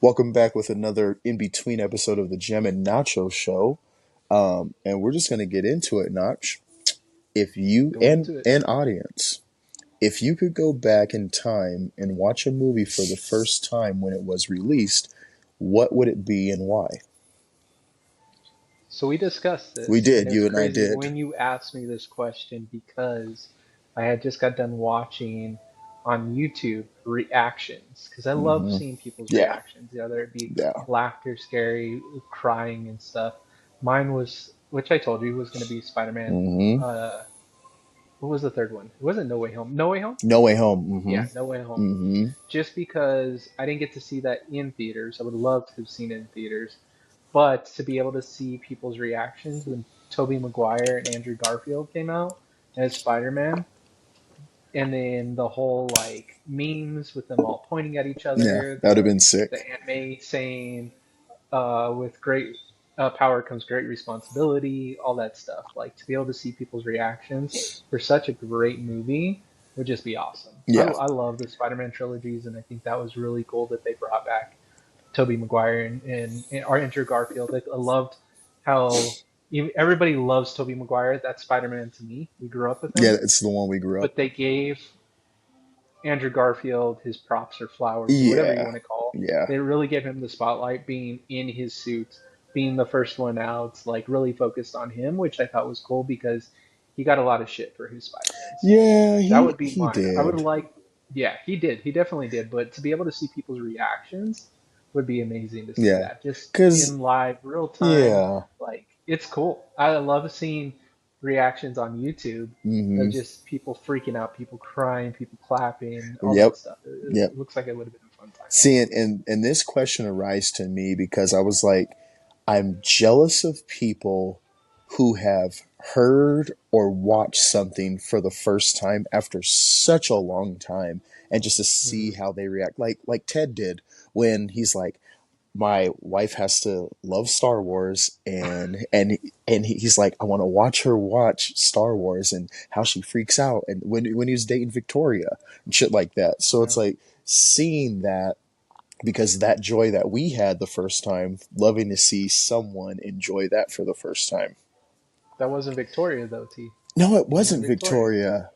Welcome back with another in between episode of the Gem and Nacho show. And we're just going to get into it, Notch. If you Go and into it. an audience, if you could go back in time and watch a movie for the first time when it was released, what would it be and why? So we discussed We this, and did. it's You and I crazy did. when you asked me this question because I had just got done watching on YouTube reactions because I love Hmm. seeing people's Yeah. reactions, whether it be Yeah. laughter, scary, crying, and stuff. Mine was, which I told you was going to be Spider-Man. Hmm. Uh, what was the third one? It wasn't No Way Home. No Way Home? No Way Home. Yeah, No Way Home. Hmm. Just because I didn't get to see that in theaters. I would love to have seen it in theaters. But to be able to see people's reactions when Tobey Maguire and Andrew Garfield came out as Spider-Man, and then the whole like memes with them all pointing at each Yeah. other, That would have the been the sick. anime saying with great power comes great responsibility, all that stuff. Like to be able to see people's reactions for such a great movie would just be awesome. Yeah. I love the Spider-Man trilogies, and I think that was really cool that they brought back Tobey Maguire and or Andrew Garfield. I loved how everybody loves Tobey Maguire. That's Spider-Man to me. We grew up with Yeah. him, It's the one we grew up. but they gave Andrew Garfield his props or flowers or whatever you Yeah. want to call. Yeah. They really gave him the spotlight, being in his suit, being the first one out, like really focused on him, which I thought was cool because he got a lot of shit for his Spider-Man. So Yeah. that He would be he mine. I would did. like, yeah, he did. He definitely did. But to be able to see people's reactions would be amazing to see Yeah. that just Cause in live, real time. yeah. Like it's cool. I love seeing reactions on YouTube of Hmm. just people freaking out, people crying, people clapping, all Yep. that stuff. Yep. It looks like it would have been a fun time. See, and this question arose to me because I was like, I'm jealous of people who have heard or watched something for the first time after such a long time, and just to see Hmm. how they react, like Ted did when he's like, my wife has to love Star Wars, and he's like, I want to watch her watch Star Wars and how she freaks out, and when he was dating Victoria and shit like that. So it's Yeah. like seeing that, because that joy that we had the first time, loving to see someone enjoy that for the first time. That wasn't Victoria though, T. No, it It wasn't wasn't Victoria. Victoria.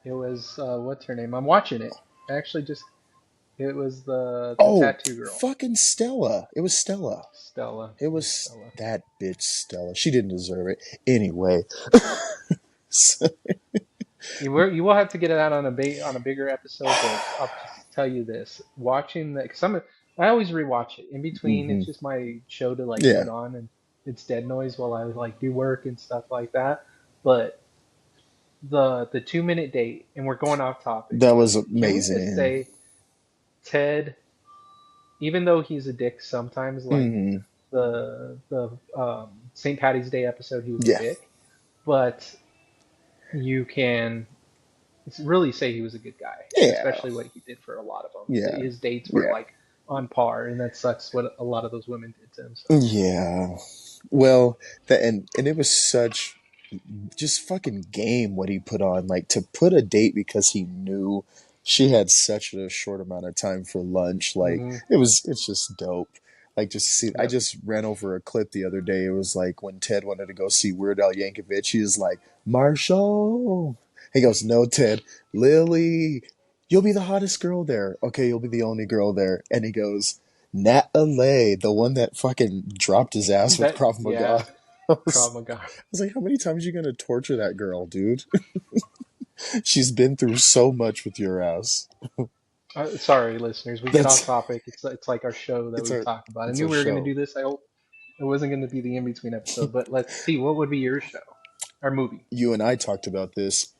It was what's her name? I'm watching it. Actually, just it was the Oh, tattoo girl, fucking Stella. It was Stella. Stella. It Yeah, was Stella. that bitch Stella. She didn't deserve it. Anyway. You will have to get it out on a bigger episode, but I'll just tell you this: watching that, because I always rewatch it in between. Hmm. It's just my show to like Yeah, put on, and it's dead noise while I like do work and stuff like that. But the 2 minute date, and we're going off topic, that but was can we just amazing. say Ted, even though he's a dick sometimes, like Hmm. the St. Patty's Day episode, he was a Yeah, dick, but you can really say he was a good guy, yeah, especially what he did for a lot of them. yeah, His dates were yeah, like on par, and that sucks what a lot of those women did to him. So yeah. Well, that and it was such just fucking game what he put on, like to put a date because he knew she had such a short amount of time for lunch. Like hmm it's just dope. Like just see, I yep. just ran over a clip the other day. It was like when Ted wanted to go see Weird Al Yankovic. He was like, Marshall. He goes, no, Ted, Lily, you'll be the hottest girl there. Okay, you'll be the only girl there. And he goes, Nat LA, the one that fucking dropped his ass with That Krav yeah, Maga. I Krav was, Maga. I was like, how many times are you gonna torture that girl, dude? She's been through so much with your ass. Sorry, listeners, we get off That's topic. It's like our show that it's we our talk about. I it's knew our we were going to show. do this. I hope it wasn't going to be the in between episode. But let's see, what would be your show or movie? You and I talked about this.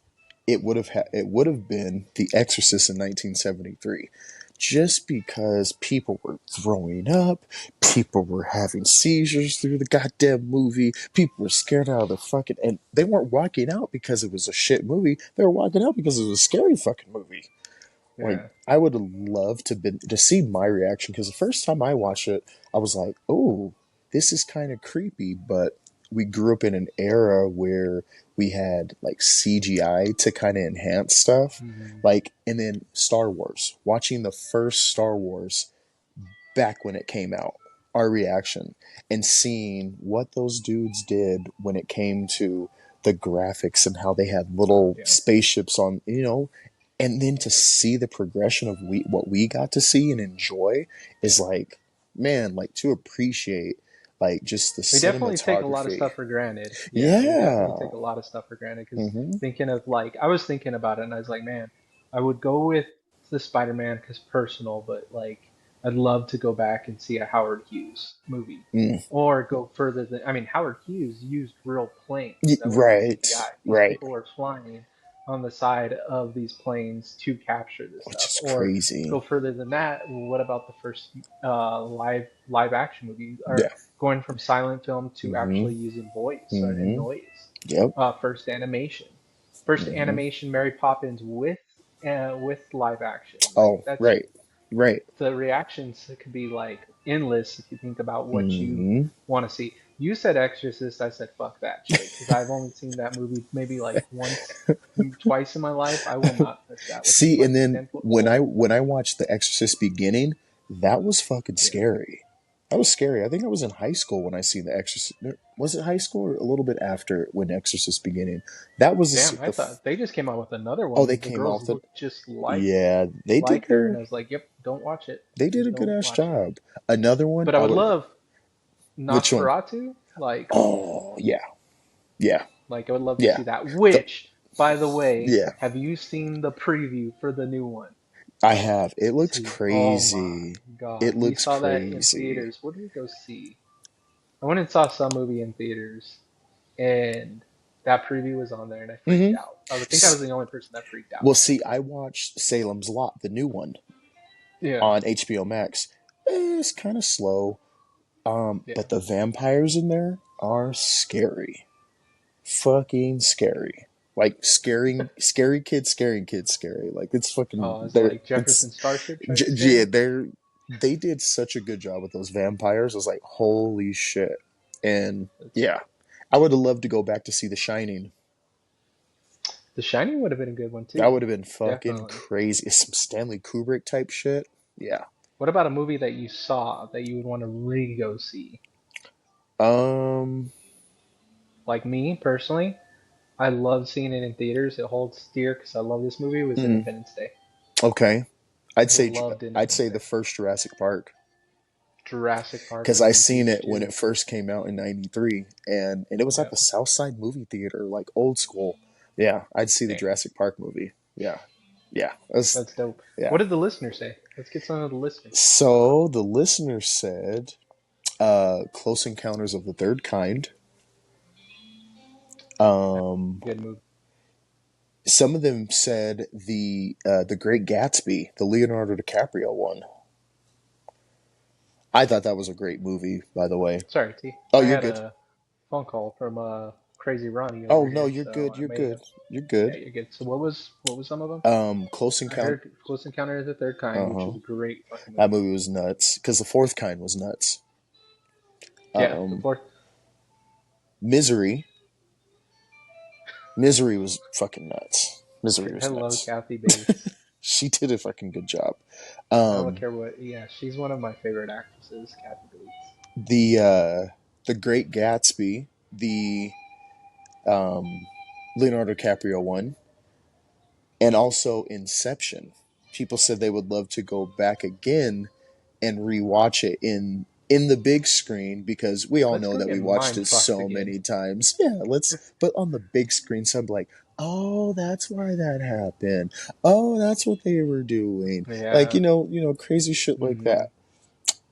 It would have been The Exorcist in 1973, just because people were throwing up, people were having seizures through the goddamn movie, people were scared out of the fucking, and they weren't walking out because it was a shit movie. They were walking out because it was a scary fucking movie. Like Yeah, I would have loved to see my reaction, because the first time I watched it, I was like, "Oh, this is kind of creepy." But we grew up in an era where we had like CGI to kind of enhance stuff, hmm like, and then Star Wars. Watching the first Star Wars back when it came out, our reaction, and seeing what those dudes did when it came to the graphics and how they had little Yeah. spaceships on, and then to see the progression of what we got to see and enjoy is like, man, like to appreciate like just the We definitely take a lot of cinematography. stuff for granted. Yeah, we definitely Yeah. take a lot of stuff for granted because Mm-hmm. thinking of like, I was thinking about it and I was like, man, I would go with the Spider-Man because personal, but like, I'd love to go back and see a Howard Hughes movie Mm. or go further than, I mean, Howard Hughes used real planes that weren't Right. CGI. These Right. people were flying on the side of these planes to capture this Which stuff. is Or crazy. go further than that, what about the first live action movie? Or Yeah. going from silent film to Mm-hmm. actually using voice and Mm-hmm. noise. Yep. First animation, first Mm-hmm. animation Mary Poppins with live action. Like Oh, that's right. Right. the reactions could be like endless if you think about what you Mm-hmm. want to see. You said Exorcist, I said fuck that shit because I've only seen that movie maybe like once, twice in my life. I will not touch that with See, like and a then 10 foot when I pole. when I watched The Exorcist beginning, that was fucking Yeah. scary. That was scary. I think I was in high school when I seen The Exorcist. Was it high school or a little bit after when Exorcist beginning? That was Damn, the I thought they just came out with another oh, they one. The came girls off the look just yeah. like her, and I was like, "Yep, don't watch it. They did a good Don't ass watch it." job. Another one But I I would would. love Which one? Nosferatu. Oh yeah, yeah, Like I would love to yeah. see that. The, Which, by the way, yeah, have you seen the preview for the new one? I have. It looks Dude, oh my crazy. It God, we looks saw that in crazy. theaters. What did we go see? I went and saw some movie in theaters, and that preview was on there, and I freaked Mm-hmm. out. I would think I was the only person that freaked out. Well, see, I watched Salem's Lot, the new one, Yeah, on HBO Max. It's kind of slow, yeah. but the vampires in there are scary, fucking scary. Like scaring kids, scary. Like it's fucking. Oh, it's They're like Jefferson Starship type yeah. scary. They did such a good job with those vampires. I was like, holy shit. And That's yeah, dope. I would have loved to go back to see The Shining. The Shining would have been a good one That too. would have been fucking Definitely. crazy. Some Stanley Kubrick type shit. Yeah. What about a movie that you saw that you would want to re go see? Um. Like me personally, I love seeing it in theaters. It holds dear because I love this movie. Was mm, Independence Day. okay. I'd say Loved I'd Independence say Day. the first Jurassic Park Jurassic Park because was I in seen theaters it when too. it first came out in '93, and it was at Yeah, the Southside Movie Theater, like old school. Yeah, I'd see the damn, Jurassic Park movie. Yeah, yeah, that's that's dope. yeah. What did the listener say? Let's get some of the listeners. So the listener said, "Close Encounters of the Third Kind." Um, Good movie. some of them said the Great Gatsby, the Leonardo DiCaprio one. I thought that was a great movie, by the way. Sorry, T. Oh, I you're had good. a phone call from Crazy Ronnie Oh over no, here, you're so good. I You're may good. have. You're Yeah, good. you're good. So what was some of them? Close I encounter. heard Close Encounter of the Third Kind, Uh which huh. is a great fucking That movie. movie was nuts because the fourth kind was nuts. Yeah, the Um, fourth. Misery. Misery was fucking nuts. Misery Dude, I was love nuts. Kathy Bates. She did a fucking good job. I don't Um, care what. Yeah, she's one of my favorite actresses, Kathy Bates. the Great Gatsby, the um, Leonardo DiCaprio one, and also Inception. People said they would love to go back again and rewatch it in the big screen because we all Let's know go that we get watched mind it fucked so again. many times. Yeah, let's Let's. but on the big screen so I'm like, "Oh, that's why that happened. Oh, that's what they were doing." Like, Yeah. crazy shit like Hmm. that.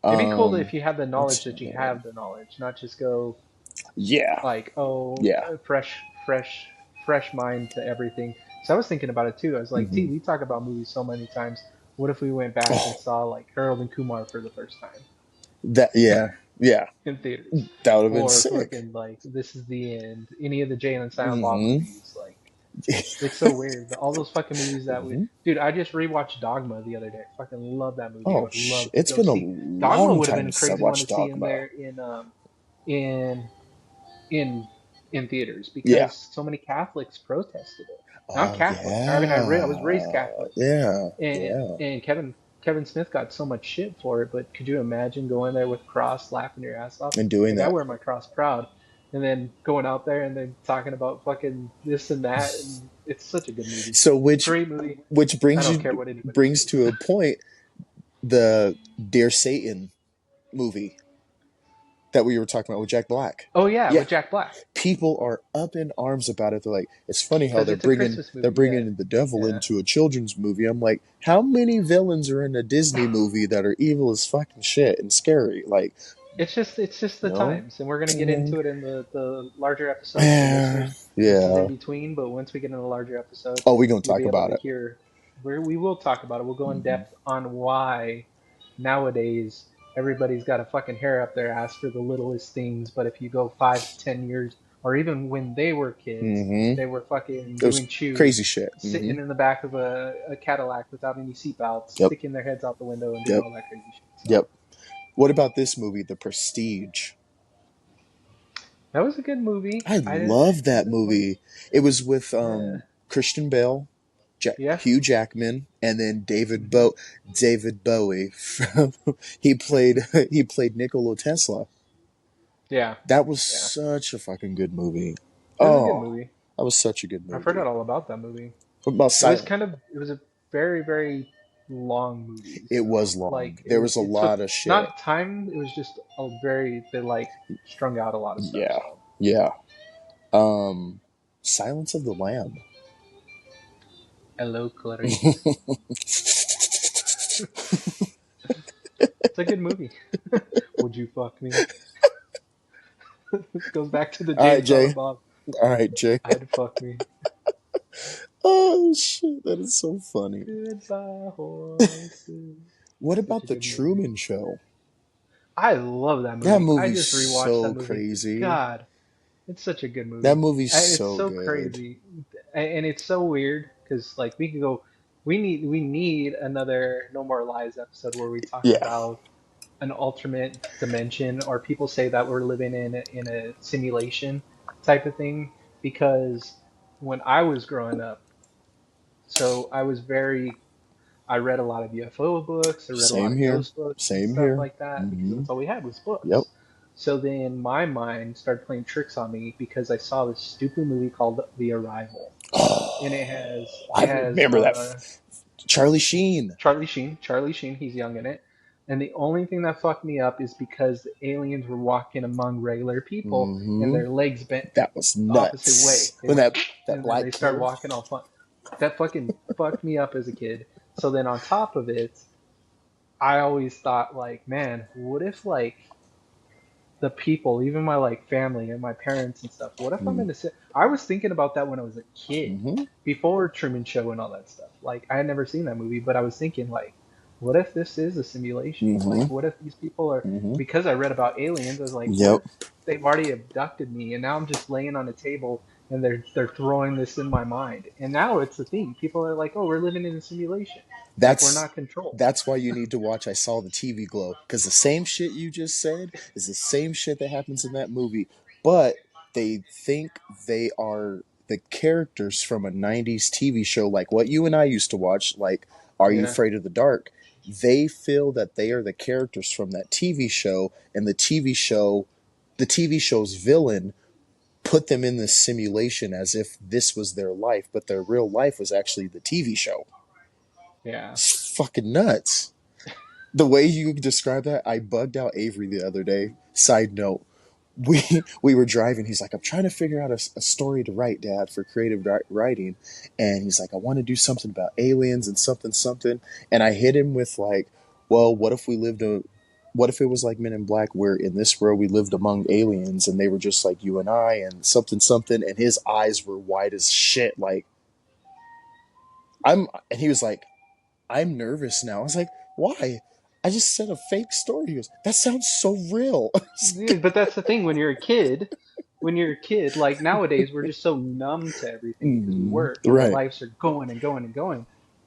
It'd be cool Um if you had the what's knowledge that you another one? have the knowledge, not just go Yeah. like, oh, Yeah. fresh mind to everything. So I was thinking about it too. I was like, T, Mhm. we talk about movies so many times. What if we went back and Oh, saw like Harold and Kumar for the first time that yeah. Yeah. in theaters, That would have been or sick. fucking like This Is the End, any of the Jay and Silent Bob Mhm. movies, like. It's so weird. All those fucking movies that we, Mhm. dude. I just rewatched Dogma the other day. I fucking love that movie. I Oh, would love to it's go been a see. Dogma long would have time been a since I crazy one to watched see in Dogma. there in in in theaters Yeah. because so many Catholics protested it. And I'm Oh Catholic. I mean, I was raised yeah. Catholic, Yeah. and Yeah. and Kevin Kevin Smith got so much shit for it, but could you imagine going there with Cross laughing your ass off? and doing Like I that. wear my Cross proud, and then going out there and then talking about fucking this and that, and it's such a good movie, So great movie. which I brings don't you care what anybody brings says. to a point the Dear Satan movie that we were talking about with Jack Black. Oh yeah, Yeah, with Jack Black, people are up in arms about it. They're like, it's funny how because it's a Christmas they're movie. Yeah, bringing the devil yeah. into a children's movie. I'm like, how many villains are in a Disney movie that are evil as fucking shit and scary? Like, It's just the no, times, and we're gonna get mm, into it in the larger episode. So yeah, listeners, this is in yeah. between, but once we get in the larger episode, Oh, we gonna you'll talk be able about to it. hear where we will talk about it. We'll go in Hmm. depth on why nowadays everybody's got a fucking hair up their ass for the littlest things, but if you go 5 to 10 years, or even when they were kids, Hmm. they were fucking It was doing chews, crazy shit. Hmm. sitting in the back of a Cadillac without any seatbelts, Yep, sticking their heads out the window and doing yep, all that crazy shit. So yep. What about this movie, The Prestige? that was a good movie. I I didn't. love It that didn't like. movie. It was with Yeah. Christian Bale, Yeah. Hugh Jackman, and then Hmm. David Bowie. He played he played Nikola Tesla. Yeah. That was Yeah. such a fucking good movie. It was a good Oh, movie. that was such a good I movie. forgot all about that movie. What about It was Silent? kind of. It was a very very long movie. It So was long. like There was a it took lot of shit. not time. It was just a very they like strung out a lot of stuff. Yeah, So yeah. Um, Silence of the Lamb. hello Clarice. It's a good movie. Would you fuck me? Goes back to the All Jane right, Jay. Silent Bob. All right, Jay. I'd fuck me. Oh shit, that is so funny. Goodbye horses. What Such about a the good movie. Truman Show? I love that That movie. I movie's just rewatched that so movie. crazy. God, it's such a good That movie. movie's It's so so good. crazy, and it's so weird because like we could go, we need another No More Lies episode where we talk Yeah, about an alternate dimension, or people say that we're living in a simulation type of thing. Because when I was growing up, so I read a lot of UFO books. I read a lot same of here. ghost books and Same stuff here. like that because Hmm. that's all we had was Yep. books. So then my mind started playing tricks on me because I saw this stupid movie called The Arrival, and it Oh, has I it has remember that. Charlie Sheen. Charlie Sheen. Charlie Sheen, he's young in it. And the only thing that fucked me up is because the aliens were walking among regular people and Hmm. their legs bent That was the opposite way. nuts. They When went, that and then they black start kid. walking all fun. That fucking fucked me up as a kid. So then on top of it, I always thought like, man, what if like the people, even my like family and my parents and stuff, what if I'm in a I was thinking about that when I was a kid, Mm-hmm. before Truman Show and all that stuff. Like I had never seen that movie, but I was thinking like, what if this is a simulation? Mm-hmm. Like what if these people are, Mm-hmm. because I read about aliens, I was like, what Yep. if they've already abducted me and now I'm just laying on a table and they're throwing this in my mind. And now it's the thing. People are like, "Oh, we're living in a simulation." Like we're That's not controlled. that's why you need to watch I Saw the TV Glow, because the same shit you just said is the same shit that happens in that movie, but they think they are the characters from a 90s TV show like what you and I used to watch, like Are You Yeah. Afraid of the Dark? They feel that they are the characters from that TV show, and the TV show's villain put them in this simulation as if this was their life, but their real life was actually the TV show. Yeah. It's fucking nuts. The way you describe that, I bugged out Avery the other day. Side note, we were driving. He's like, I'm trying to figure out a story to write, Dad, for creative writing, and he's like, I want to do something about aliens and something something. And I hit him with like, well, what if it was like Men in Black, where in this world we lived among aliens and they were just like you and I and something something, and his eyes were wide as shit. Like and he was like, I'm nervous now. I was like, why? I just said a fake story. He goes, that sounds so real. Yeah, but that's the thing. When you're a kid, like nowadays, we're just so numb to everything because we Mm-hmm. work and our Right. lives are going and going and going.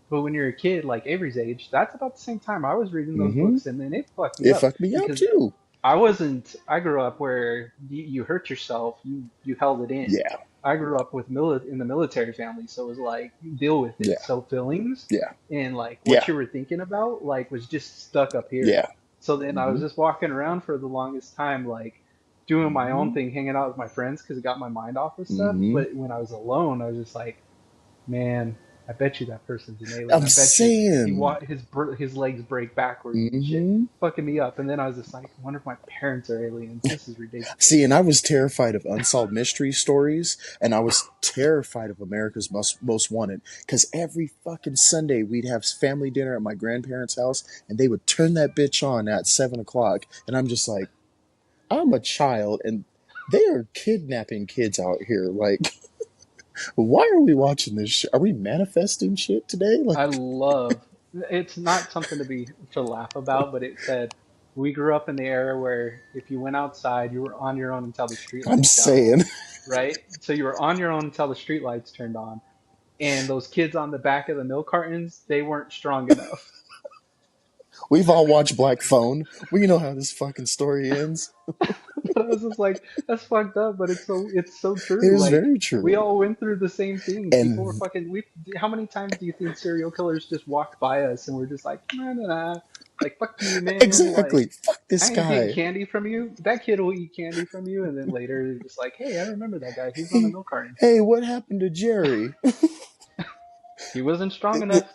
But when you're a kid, like Avery's age, that's about the same time I was reading those Mm-hmm. books, and then it fucked me It up fucked me up because too. I grew up where you hurt yourself, you held it in. Yeah. I grew up with in the military family, so it was like deal with it. Yeah. So feelings Yeah. and like what Yeah. you were thinking about like was just stuck up here. Yeah. So then I was Mm-hmm. just walking around for the longest time, like doing my own Mm-hmm. thing, hanging out with my friends because it got my mind off of stuff. Mm-hmm. But when I was alone, I was just like, man, I bet you that person's an alien. I'm I bet you saying. his legs break backwards and shit, Mm-hmm. fucking me up. And then I was just like, I wonder if my parents are aliens. This is See, and ridiculous. I was terrified of unsolved mystery stories, and I was terrified of America's Most Wanted because every fucking Sunday we'd have family dinner at my grandparents' house, and they would turn that bitch on at 7 o'clock, and I'm just like, I'm a child, and they are kidnapping kids out here. Like, why are we watching this shit? Are we manifesting shit today? I Like, love it's not something to laugh about, but it said we grew up in the era where if you went outside, you were on your own until the I'm streetlights got on, saying, right? So you were on your own until the streetlights turned on, and those kids on the back of the milk cartons, they weren't strong enough. we've all watched Black Phone. We know how this fucking story ends. But I was just like, that's fucked up, but it's so It true. is Like very we true. all went through the same thing. People were And fucking we how many times do you think serial killers just walked by us and we're just like, nah nah nah, like fuck you, man. exactly, Like fuck this I ain't getting guy. candy from you. That kid will eat candy from you, and then later they're just like, hey, I remember that guy. He was on the Hey, milk cartons. hey, what happened to Jerry? He wasn't strong enough.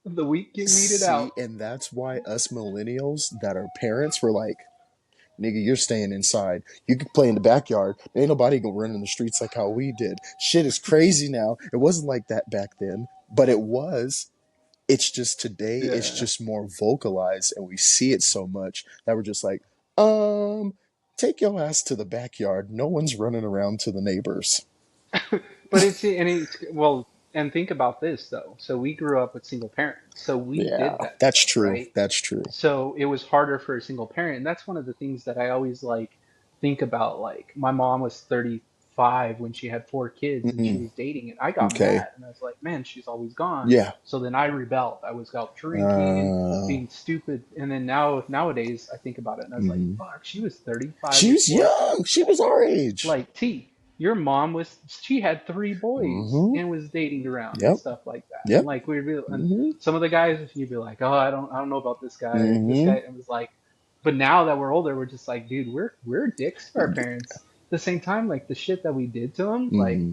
The weak get weeded See, out. and that's why us millennials that are parents were like, nigga, you're staying inside. You can play in the backyard. Ain't nobody gonna run in the streets like how we did. Shit is crazy now. It wasn't like that back then, but it was. It's just today, it's Yeah. just more vocalized, and we see it so much that we're just like, um, take your ass to the backyard. No one's running around to the neighbors. But it's well, and think about this though. So we grew up with single parents, so we Yeah, did that that's stuff, true. right? That's true. So it was harder for a single parent, and that's one of the things that I always like think about. Like my mom was 35 when she had four kids, and she Mm, was dating, and I got okay. mad, and I was like, man, she's always gone. Yeah. So then I rebelled. I was out drinking, Uh, being stupid, and then nowadays I think about it, and I was like, mhm. fuck, she was 35 She with was four young. kids. She was our age. Like your mom she had three boys Mm-hmm. and was dating around and Yep. stuff like that. And Yep. like we'd be, and Mm-hmm. some of the guys, you'd be like, oh, I don't know about this guy or this Mm-hmm. guy. And it was like, but now that we're older, we're just like, dude, we're dicks to our parents. At the same time, like the shit that we did to them, like Mm-hmm.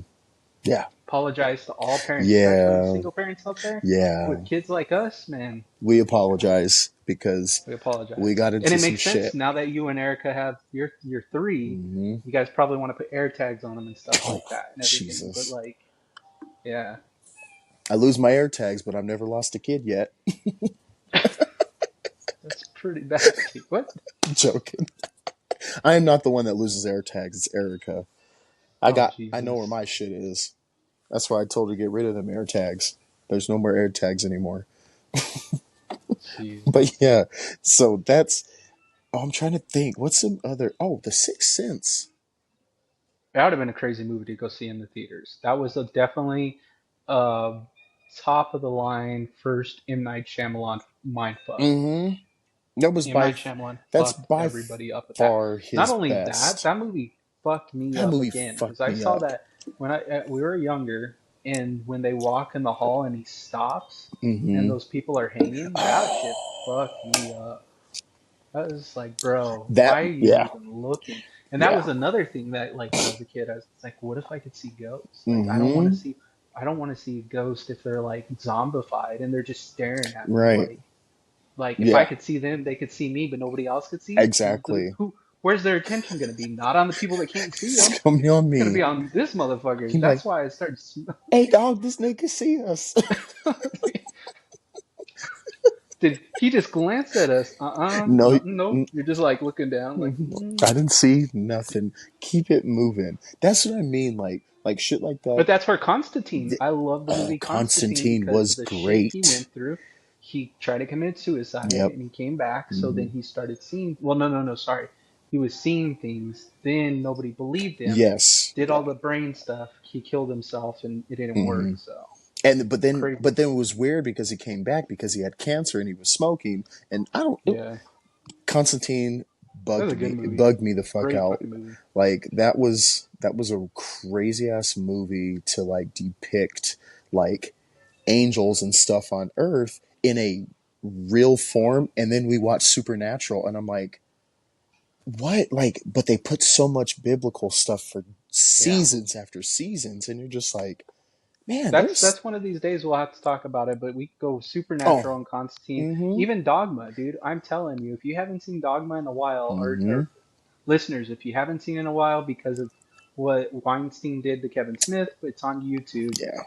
Yeah. apologize to all parents, especially Yeah. single parents out there Yeah. with kids like us, man. We apologize because We we apologize. got And into it some makes sense shit. now that you and Erica have your three. Mm-hmm. You guys probably want to put air tags on them and stuff Oh, like that and everything. But Jesus. like, yeah, I lose my air tags, but I've never lost a kid yet. that's pretty bad. What? Joking. I am not the one that loses air tags. It's Erica. Oh I know where Jesus, my shit is. That's why I told her to get rid of them air tags. There's no more air tags anymore. But Jesus. yeah, so that's. Oh, I'm trying to think. What's some other? Oh, The Sixth Sense. That would have been a crazy movie to go see in the theaters. That was definitely uh, top of the line first M Night Shyamalan mind fuck. Mm-hmm. That was M by. Night Shyamalan That's fucked by everybody up with that. far Not his only that, best. that movie fucked me That up movie again because fucked I me saw up. that when we were younger, and when they walk in the hall and he stops, and Mm-hmm. those people are hanging. That shit fucked me up. I was like, bro, That why are you yeah even looking? And that yeah. was another thing that, like, when I was a kid, I was like, what if I could see ghosts? Like, Mm-hmm. I don't want to see ghosts if they're like zombified and they're just staring at me. Right. Like if I Yeah. could see them, they could see me, but nobody else could see. Exactly. Where's their attention gonna be? Not on the people that can't see them. It's gonna be on It's gonna me. be on this motherfucker. He like, That's why I started. hey dog, this nigga see us. Did he just glanced at us? No, Nothing. Nope. You're just like looking down, like. I didn't see nothing. Keep it moving. That's what I mean. Like shit like that. But that's where Constantine. I love the Oh, movie Constantine Constantine because was of the shit he great. went through. He tried to commit suicide Yep. and he came back. So Hmm. then he started seeing. Well, no, no, no. Sorry, he was seeing things. Then nobody believed him. Yes. Did Yeah. all the brain stuff. He killed himself and it didn't work. Hmm. So And crazy. but then it was weird because he came back because he had cancer and he was smoking. And I don't. Yeah. Constantine. That was a good It movie. bugged me the fuck Great out. fucking movie. Like that was a crazy ass movie to like depict like angels and stuff on Earth in a real form, and then we watch Supernatural, and I'm like, what? Like, but they put so much biblical stuff for Yeah. seasons after seasons, and you're just like, man, That's there's that's one of these days we'll have to talk about it, but we could go oh, Supernatural and Constantine, mm-hmm, even Dogma, dude. I'm telling you, if you haven't seen Dogma in a while, mm-hmm, or listeners, if you haven't seen it in a while because of what Weinstein did to Kevin Smith, it's on YouTube. yeah,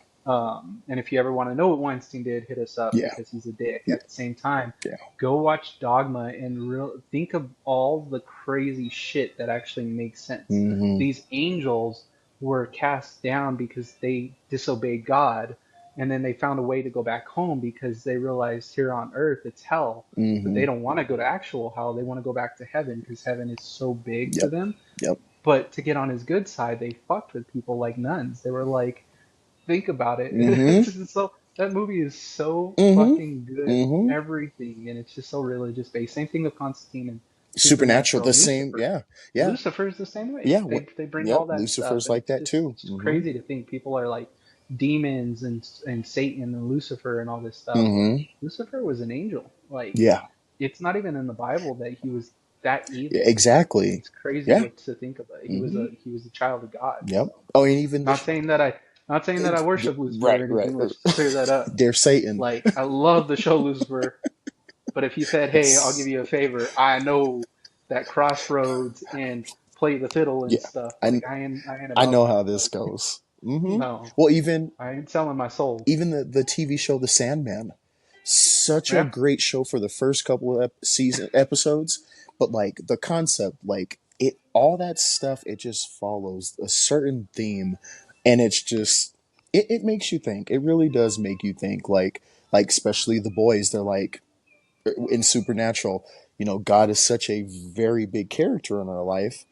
And if you ever want to know what Weinstein did, hit us up yeah, because he's a dick. yeah, At the same time, yeah, go watch Dogma and think of all the crazy shit that actually makes sense. mm-hmm, These angels were cast down because they disobeyed God, and then they found a way to go back home because they realized here on earth it's hell, but mm-hmm, they don't want to go to actual hell. They want to go back to heaven because heaven is so big to yep, them. yep, But to get on his good side, they fucked with people like nuns. They were like, think about it. mm-hmm, It's just so that movie is so mm-hmm, fucking good. mm-hmm. Everything, and it's just so religious based. Same thing with Constantine and Supernatural, Supernatural. the same, Lucifer. yeah, yeah, Lucifer's the same way. yeah, They bring yep. all that stuff, Lucifer's and like that too. it's just Mm-hmm, crazy to think people are like demons and Satan and Lucifer and all this stuff. Like mm-hmm, Lucifer was an angel. Like yeah, it's not even in the Bible that he was that yeah, evil. exactly, It's crazy yeah, to think about. mm-hmm, He was a child of God. yep. So Oh, and even not saying that I not saying that I yeah, worship Lucifer right, or right. anything. Let's just clear that up. They're Satan. Like I love the show Lucifer, but if he said, "Hey, I'll give It's you a favor," I know that crossroads and play the fiddle and yeah, stuff. I Like I ain't I about know how that. this Like goes. Hmm. no, Well, even I ain't selling my soul. the TV show The Sandman, such a Yeah. great show for the first couple of season episodes, but like the concept, like it, all that stuff, it just follows a certain theme, and it's just it makes you think. It really does make you think. Like especially the boys, they're like in Supernatural. You know, God is such a very big character in our life,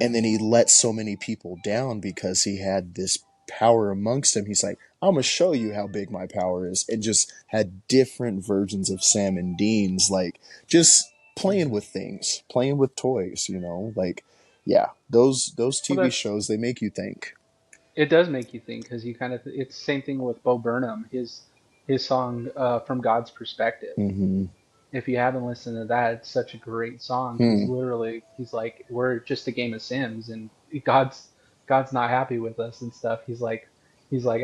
and Hmm. then he let so many people down because he had this power amongst him. He's like, I'm gonna show you how big my power is, and just had different versions of Sam and Dean's, like just playing Hmm. with things, playing with toys, you know, like yeah, those Well, TV shows, they make you think. it does make you think because you kind of it's the same thing with Bo Burnham. His song from God's perspective. Mm-hmm. If you haven't listened to that, it's such a great song because Hmm. literally he's like, we're just a game of Sims, and God's not happy with us and stuff. He's like,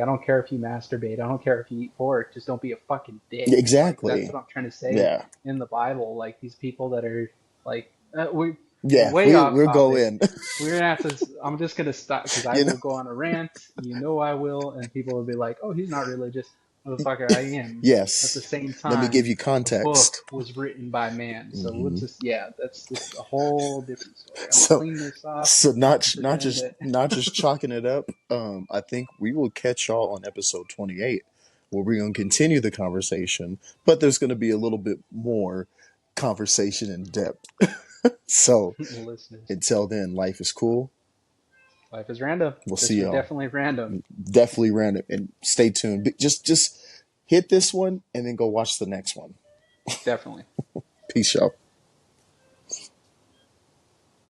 I don't care if you masturbate, I don't care if you eat pork, just don't be a fucking dick. Like that's Exactly. what I'm trying to say Yeah. in the Bible. Like these people that are like, we're Yeah. way off We'll go topic. in. We're gonna have to. I'm just gonna stop because I You know. will go on a rant. You know I will, and people will be like, "Oh, he's not religious, motherfucker." I am. At the Yes. same Let me time, give you a book context. was written by man. So let's Hmm. just, yeah, that's a whole different story. I'm gonna So clean this off So and not pretend just that. not just chalking it up. I think we will catch y'all on episode 28, where we're gonna continue the conversation, but there's gonna be a little bit more conversation in depth. So Listeners, until then, life is cool. life is random. We'll This see was y'all. definitely random. Definitely random, and stay tuned. Just hit this one and then go watch the next one. Definitely. Peace, y'all.